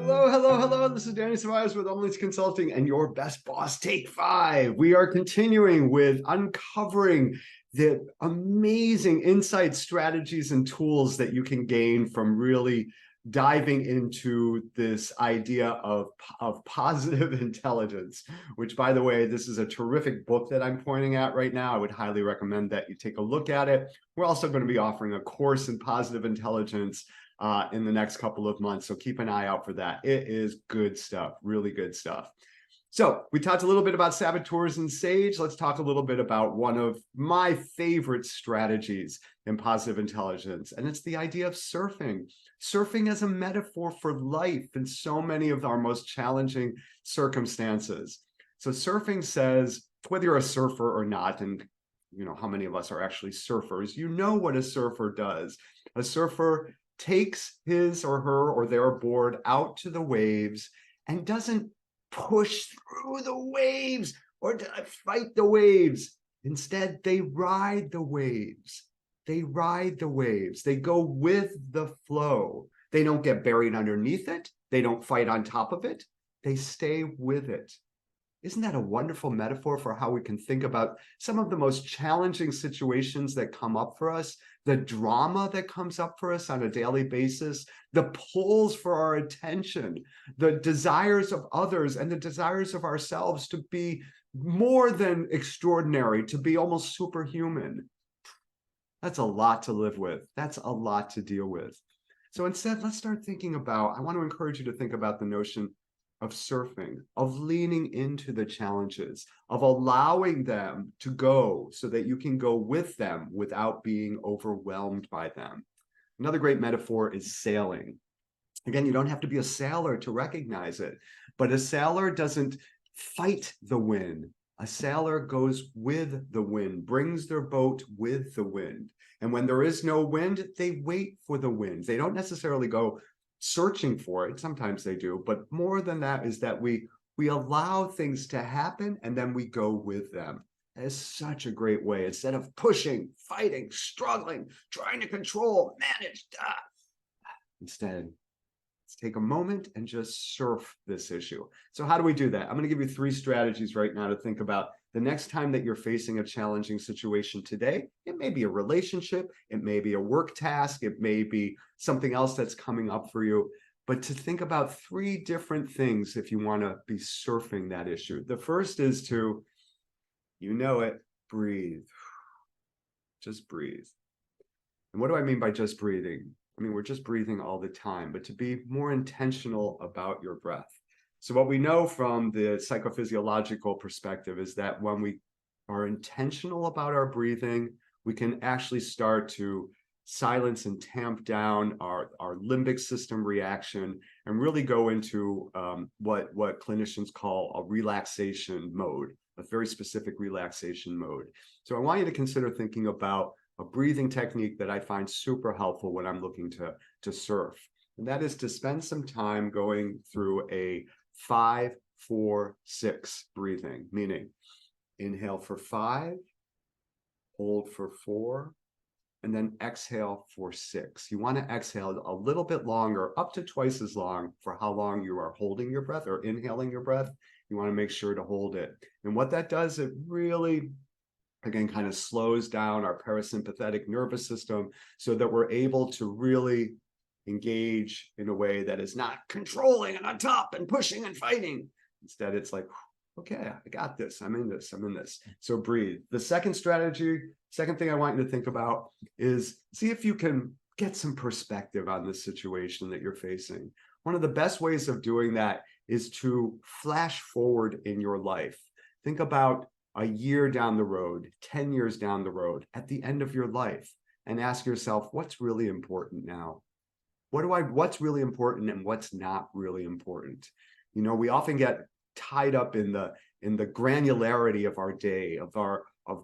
Hello, hello, hello. This is Danny Ceballos with Unleashed Consulting and your best boss, Take 5. We are continuing with uncovering the amazing insights, strategies, and tools that you can gain from really diving into this idea of positive intelligence, which, by the way, this is a terrific book that I'm pointing at right now. I would highly recommend that you take a look at it. We're also going to be offering a course in positive intelligence in the next couple of months. So keep an eye out for that. It is good stuff, really good stuff. So we talked a little bit about saboteurs and sage. Let's talk a little bit about one of my favorite strategies in positive intelligence, and it's the idea of surfing. Surfing as a metaphor for life in so many of our most challenging circumstances. So surfing says, whether you're a surfer or not, and you know how many of us are actually surfers, you know what a surfer does. A surfer takes his or her or their board out to the waves and doesn't push through the waves or fight the waves. Instead, they ride the waves. They ride the waves. They go with the flow. They don't get buried underneath it. They don't fight on top of it. They stay with it. Isn't that a wonderful metaphor for how we can think about some of the most challenging situations that come up for us, the drama that comes up for us on a daily basis, the pulls for our attention, the desires of others and the desires of ourselves to be more than extraordinary, to be almost superhuman. That's a lot to live with. That's a lot to deal with. So instead, let's start thinking about, I want to encourage you to think about the notion of surfing, of leaning into the challenges, of allowing them to go so that you can go with them without being overwhelmed by them. Another great metaphor is sailing. Again, you don't have to be a sailor to recognize it, but a sailor doesn't fight the wind. A sailor goes with the wind, brings their boat with the wind. And when there is no wind, they wait for the wind. They don't necessarily go searching for it. Sometimes they do, but more than that is that we allow things to happen and then we go with them. It's such a great way. Instead of pushing, fighting, struggling, trying to control, manage, instead, let's take a moment and just surf this issue. So how do we do that? I'm going to give you 3 strategies right now to think about the next time that you're facing a challenging situation today. It may be a relationship, it may be a work task, it may be something else that's coming up for you, but to think about 3 different things if you want to be surfing that issue. The first is to, you know it, breathe. Just breathe. And what do I mean by just breathing? I mean, we're just breathing all the time, but to be more intentional about your breath. So what we know from the psychophysiological perspective is that when we are intentional about our breathing, we can actually start to silence and tamp down our limbic system reaction and really go into what clinicians call a relaxation mode, a very specific relaxation mode. So I want you to consider thinking about a breathing technique that I find super helpful when I'm looking to surf. And that is to spend some time going through a 5, 4, 6 breathing, meaning inhale for 5, hold for 4, and then exhale for 6. You want to exhale a little bit longer, up to twice as long for how long you are holding your breath or inhaling your breath. You want to make sure to hold it. And what that does, it really, again, kind of slows down our parasympathetic nervous system so that we're able to really engage in a way that is not controlling and on top and pushing and fighting. Instead, it's like, okay, I got this. I'm in this. I'm in this. So breathe. The second strategy, second thing I want you to think about is see if you can get some perspective on the situation that you're facing. One of the best ways of doing that is to flash forward in your life. Think about a year down the road, 10 years down the road, at the end of your life, and ask yourself, what's really important now? What's really important and what's not really important? You know, we often get tied up in the granularity of our day, of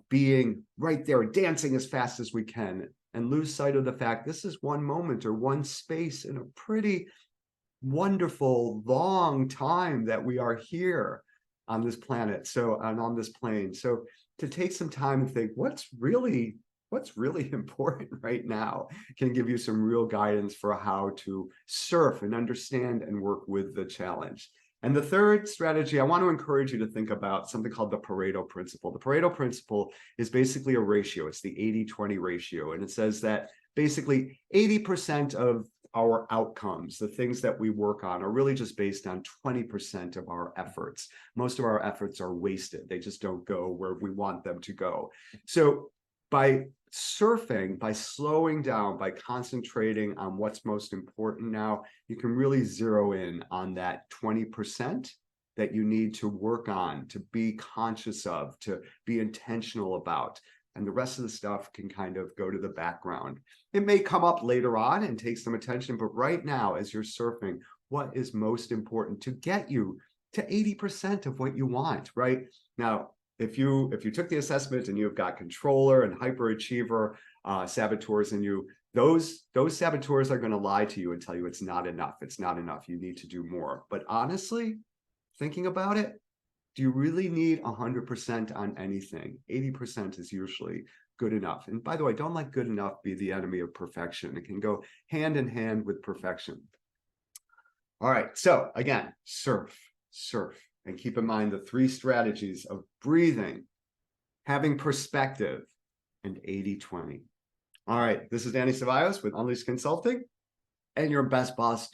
being right there, dancing as fast as we can, and lose sight of the fact this is one moment or one space in a pretty wonderful long time that we are here on this planet, and on this plane. So to take some time and think, what's really what's really important right now, can give you some real guidance for how to surf and understand and work with the challenge. And the third strategy, I want to encourage you to think about something called the Pareto Principle. The Pareto Principle is basically a ratio. It's the 80-20 ratio. And it says that basically 80% of our outcomes, the things that we work on, are really just based on 20% of our efforts. Most of our efforts are wasted. They just don't go where we want them to go. So by surfing, by slowing down, by concentrating on what's most important now, you can really zero in on that 20% that you need to work on, to be conscious of, to be intentional about. And the rest of the stuff can kind of go to the background. It may come up later on and take some attention, but right now, as you're surfing, what is most important to get you to 80% of what you want, right? Now, if you took the assessment and you've got controller and hyperachiever saboteurs in you, those saboteurs are going to lie to you and tell you it's not enough. It's not enough. You need to do more. But honestly, thinking about it, do you really need 100% on anything? 80% is usually good enough. And by the way, don't let good enough be the enemy of perfection. It can go hand in hand with perfection. All right. So again, surf. And keep in mind the three strategies of breathing, having perspective, and 80-20. All right, this is Danny Ceballos with Unleashed Consulting and your best boss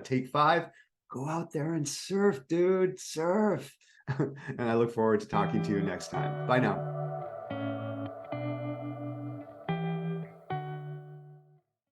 take 5. Go out there and surf, dude, surf. And I look forward to talking to you next time. Bye now.